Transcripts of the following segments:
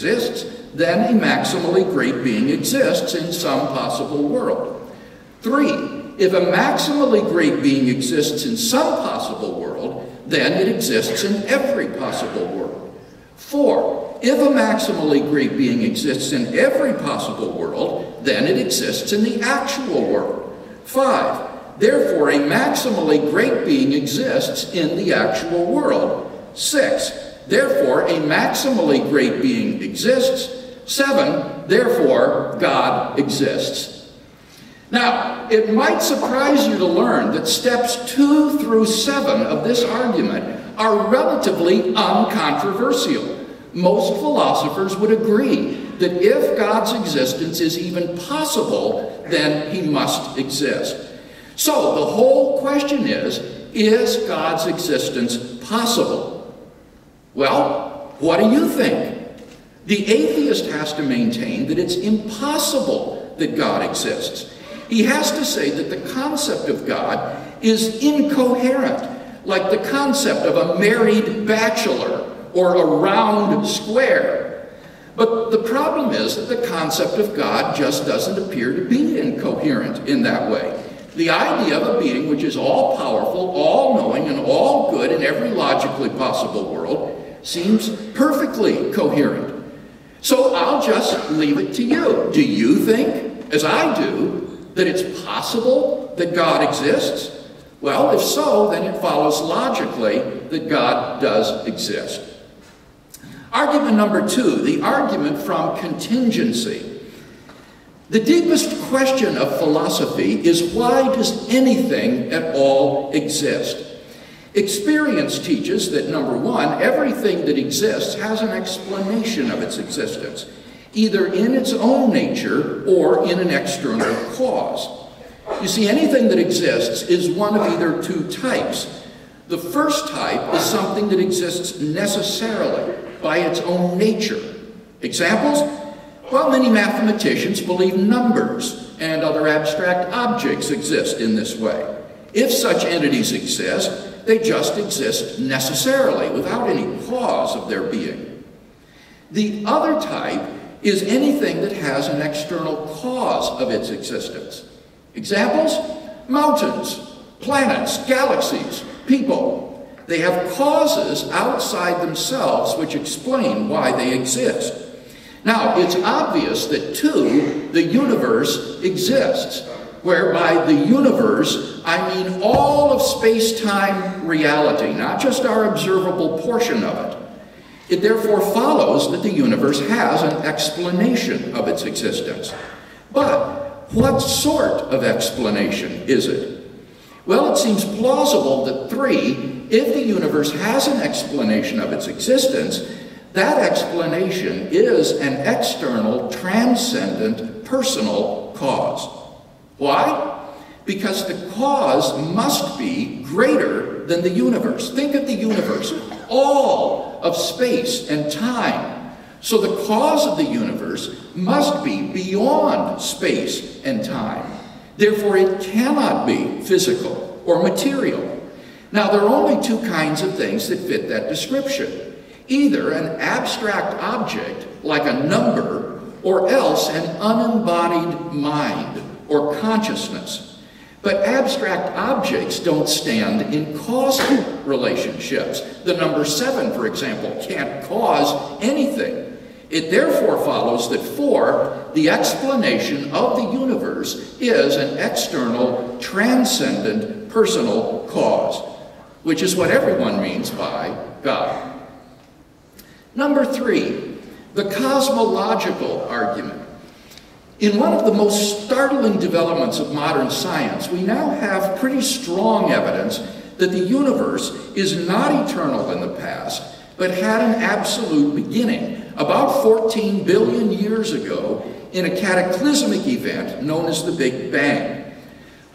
exists, then a maximally great being exists in some possible world. 3, if a maximally great being exists in some possible world, then it exists in every possible world. 4, if a maximally great being exists in every possible world, then it exists in the actual world. 5, therefore a maximally great being exists in the actual world. 6, therefore a maximally great being exists. 7, therefore God exists. Now, it might surprise you to learn that steps 2 through 7 of this argument are relatively uncontroversial. Most philosophers would agree that if God's existence is even possible, then he must exist. So the whole question is God's existence possible? Well, what do you think? The atheist has to maintain that it's impossible that God exists. He has to say that the concept of God is incoherent, like the concept of a married bachelor or a round square. But the problem is that the concept of God just doesn't appear to be incoherent in that way. The idea of a being which is all-powerful, all-knowing, and all-good in every logically possible world seems perfectly coherent. So I'll just leave it to you. Do you think, as I do, that it's possible that God exists? Well, if so, then it follows logically that God does exist. Argument number 2, the argument from contingency. The deepest question of philosophy is, why does anything at all exist? Experience teaches that, number 1, everything that exists has an explanation of its existence, either in its own nature or in an external cause. You see, anything that exists is one of either 2 types. The first type is something that exists necessarily by its own nature. Examples? Well, many mathematicians believe numbers and other abstract objects exist in this way. If such entities exist, they just exist necessarily, without any cause of their being. The other type is anything that has an external cause of its existence. Examples? Mountains, planets, galaxies, people. They have causes outside themselves which explain why they exist. Now, it's obvious that 2, the universe exists, whereby the universe, I mean all of space-time reality, not just our observable portion of it. It therefore follows that the universe has an explanation of its existence. But what sort of explanation is it? Well, it seems plausible that 3, if the universe has an explanation of its existence, that explanation is an external, transcendent, personal cause. Why? Because the cause must be greater than the universe. Think of the universe, all of space and time. So the cause of the universe must be beyond space and time. Therefore, it cannot be physical or material. Now, there are only 2 kinds of things that fit that description. Either an abstract object, like a number, or else an unembodied mind or consciousness. But abstract objects don't stand in causal relationships. The number 7, for example, can't cause anything. It therefore follows that 4, the explanation of the universe is an external, transcendent, personal cause, which is what everyone means by God. Number 3, the cosmological argument. In one of the most startling developments of modern science, we now have pretty strong evidence that the universe is not eternal in the past, but had an absolute beginning about 14 billion years ago in a cataclysmic event known as the Big Bang.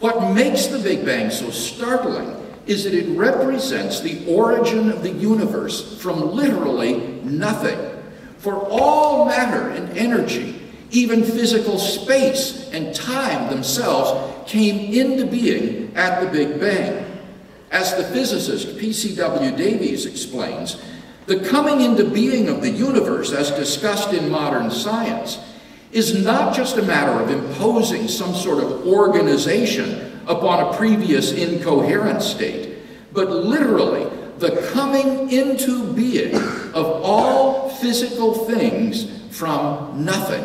What makes the Big Bang so startling is that it represents the origin of the universe from literally nothing. For all matter and energy, even physical space and time themselves, came into being at the Big Bang. As the physicist P.C.W. Davies explains, The coming into being of the universe, as discussed in modern science, is not just a matter of imposing some sort of organization upon a previous incoherent state, but literally the coming into being of all physical things from nothing.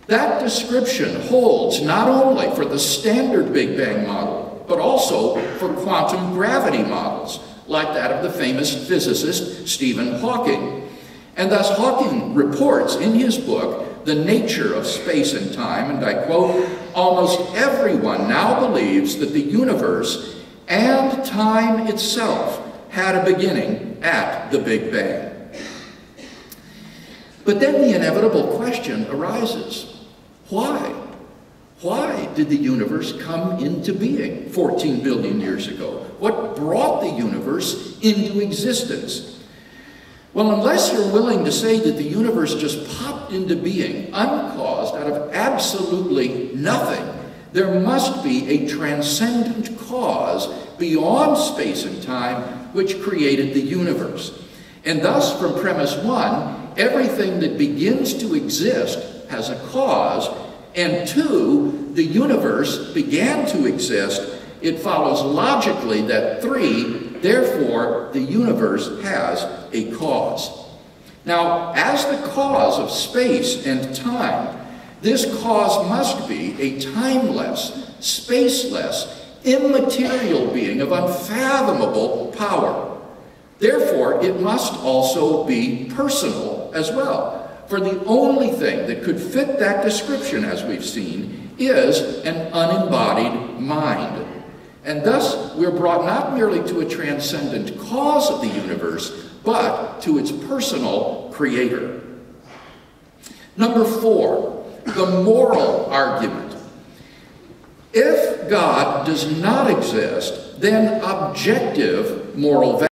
That description holds not only for the standard Big Bang model, but also for quantum gravity models, like that of the famous physicist Stephen Hawking. And thus Hawking reports in his book, The Nature of Space and Time, and I quote, "Almost everyone now believes that the universe and time itself had a beginning at the Big Bang." But then the inevitable question arises, why? Why did the universe come into being 14 billion years ago? What brought the universe into existence? Well, unless you're willing to say that the universe just popped into being, uncaused, out of absolutely nothing, there must be a transcendent cause beyond space and time which created the universe. And thus, from premise one, everything that begins to exist has a cause, and two, the universe began to exist. It follows logically that three, therefore, the universe has a cause. Now, as the cause of space and time, this cause must be a timeless, spaceless, immaterial being of unfathomable power. Therefore, it must also be personal as well. For the only thing that could fit that description, as we've seen, is an unembodied mind. And thus, we're brought not merely to a transcendent cause of the universe, but to its personal creator. Number 4, the moral argument. If God does not exist, then objective moral